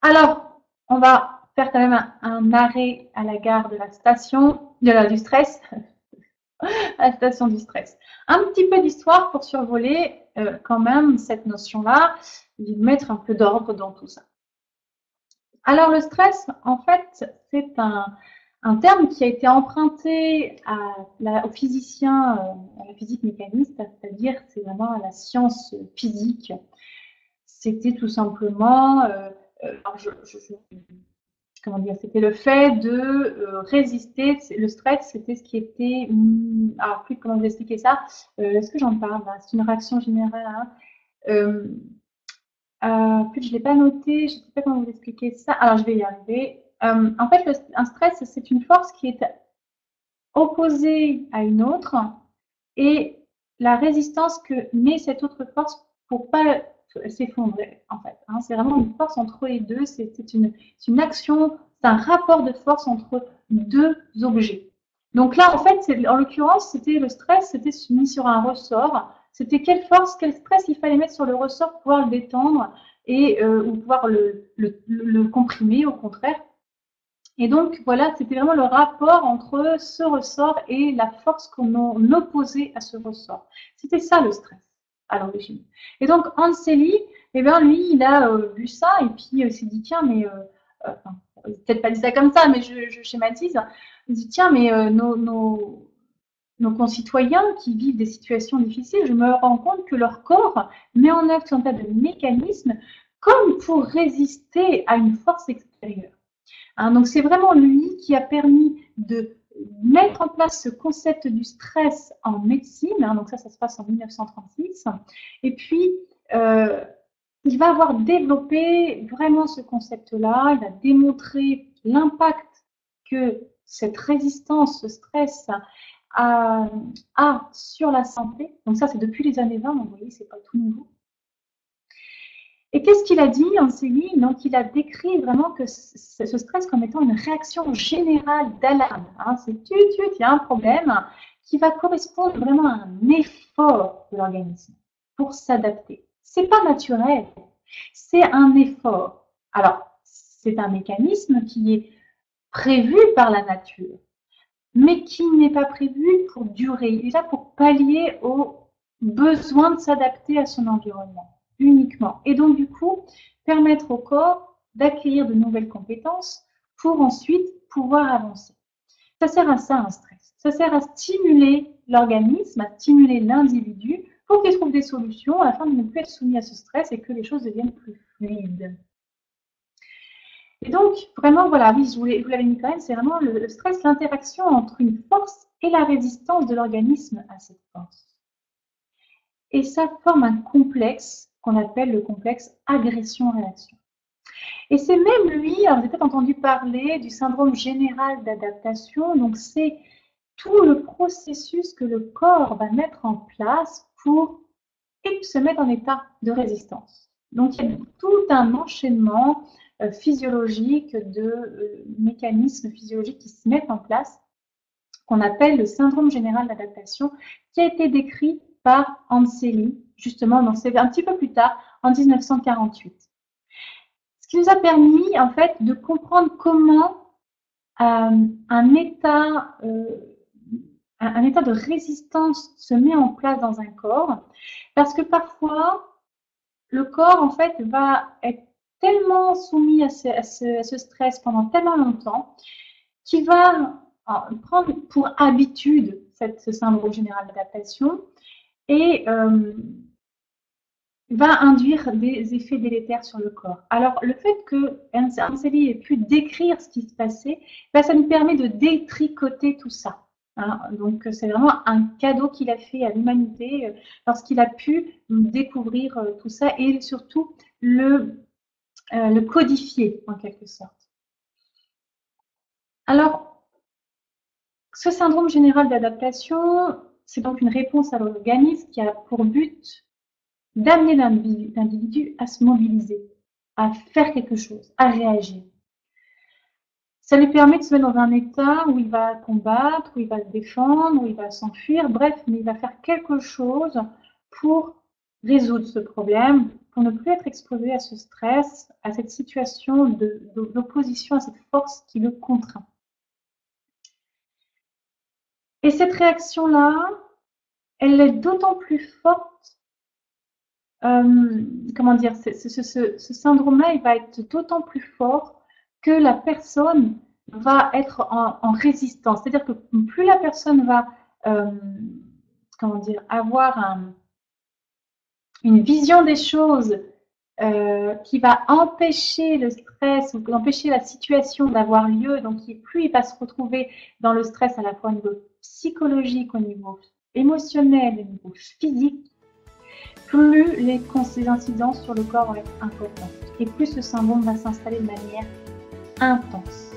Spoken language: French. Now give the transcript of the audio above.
Alors, on va faire quand même un arrêt à la gare de la station, du stress, à la station du stress. Un petit peu d'histoire pour survoler quand même cette notion-là, de mettre un peu d'ordre dans tout ça. Alors le stress, en fait, c'est un terme qui a été emprunté aux physiciens, à la physique mécaniste, c'est-à-dire c'est vraiment la science physique. C'était tout simplement, alors comment dire, c'était le fait de résister. Le stress, c'était ce qui était, alors plus comment vous expliquer ça. Est-ce que j'en parle là? C'est une réaction générale. Hein. Euh, plus je l'ai pas noté, je ne sais pas comment vous expliquer ça. Alors je vais y arriver. En fait, un stress, c'est une force qui est opposée à une autre et la résistance que met cette autre force pour pas s'effondrer, en fait. Hein. C'est vraiment une force entre les deux. C'est une action, c'est un rapport de force entre deux objets. Donc là, en fait, en l'occurrence, c'était le stress, c'était mis sur un ressort. C'était quelle force, quel stress il fallait mettre sur le ressort pour pouvoir le détendre et ou pouvoir le comprimer, au contraire. Et donc, voilà, c'était vraiment le rapport entre ce ressort et la force qu'on opposait à ce ressort. C'était ça le stress à l'origine. Et donc, Anseli, eh bien, lui, il a vu ça et puis il s'est dit, tiens, mais, enfin, peut-être pas dit ça comme ça, mais je schématise. Il dit, tiens, mais nos concitoyens qui vivent des situations difficiles, je me rends compte que leur corps met en œuvre tout un tas de mécanismes comme pour résister à une force extérieure. Hein, donc c'est vraiment lui qui a permis de mettre en place ce concept du stress en médecine. Hein, donc ça se passe en 1936. Et puis, il va avoir développé vraiment ce concept-là. Il a démontré l'impact que cette résistance, ce stress a sur la santé. Donc ça, c'est depuis les années 20, donc vous voyez, c'est pas tout nouveau. Et qu'est-ce qu'il a dit, Anseli? Donc, il a décrit vraiment que ce stress comme étant une réaction générale d'alarme. Hein, c'est il y a un problème qui va correspondre vraiment à un effort de l'organisme pour s'adapter. C'est pas naturel, c'est un effort. Alors, c'est un mécanisme qui est prévu par la nature, mais qui n'est pas prévu pour durer. Il est là pour pallier aux besoins de s'adapter à son environnement uniquement. Et donc, du coup, permettre au corps d'acquérir de nouvelles compétences pour ensuite pouvoir avancer. Ça sert à ça, un stress. Ça sert à stimuler l'organisme, à stimuler l'individu pour qu'il trouve des solutions afin de ne plus être soumis à ce stress et que les choses deviennent plus fluides. Et donc, vraiment, voilà, oui, vous l'avez mis quand même, c'est vraiment le stress, l'interaction entre une force et la résistance de l'organisme à cette force. Et ça forme un complexe qu'on appelle le complexe agression-réaction. Et c'est même lui, alors vous avez peut-être entendu parler du syndrome général d'adaptation, donc c'est tout le processus que le corps va mettre en place pour se mettre en état de résistance. Donc il y a tout un enchaînement physiologique de mécanismes physiologiques qui se mettent en place, qu'on appelle le syndrome général d'adaptation, qui a été décrit par Anseli, justement, un petit peu plus tard, en 1948. Ce qui nous a permis, en fait, de comprendre comment un état de résistance se met en place dans un corps, parce que parfois, le corps, en fait, va être tellement soumis à ce stress pendant tellement longtemps qu'il va prendre pour habitude ce syndrome général d'adaptation et va induire des effets délétères sur le corps. Alors, le fait que Anseli ait pu décrire ce qui se passait, ben, ça nous permet de détricoter tout ça. Hein. Donc, c'est vraiment un cadeau qu'il a fait à l'humanité lorsqu'il a pu découvrir tout ça et surtout le codifier en quelque sorte. Alors, ce syndrome général d'adaptation, c'est donc une réponse à l'organisme qui a pour but d'amener l'individu à se mobiliser, à faire quelque chose, à réagir. Ça lui permet de se mettre dans un état où il va combattre, où il va se défendre, où il va s'enfuir, bref, mais il va faire quelque chose pour résoudre ce problème, pour ne plus être exposé à ce stress, à cette situation d'opposition, à cette force qui le contraint. Et cette réaction-là, elle est d'autant plus forte, comment dire, ce syndrome-là, il va être d'autant plus fort que la personne va être en résistance. C'est-à-dire que plus la personne va, comment dire, avoir une vision des choses qui va empêcher le stress ou empêcher la situation d'avoir lieu, donc plus il va se retrouver dans le stress à la fois au niveau psychologique, au niveau émotionnel, au niveau physique, plus les incidences sur le corps vont être importantes et plus ce syndrome va s'installer de manière intense.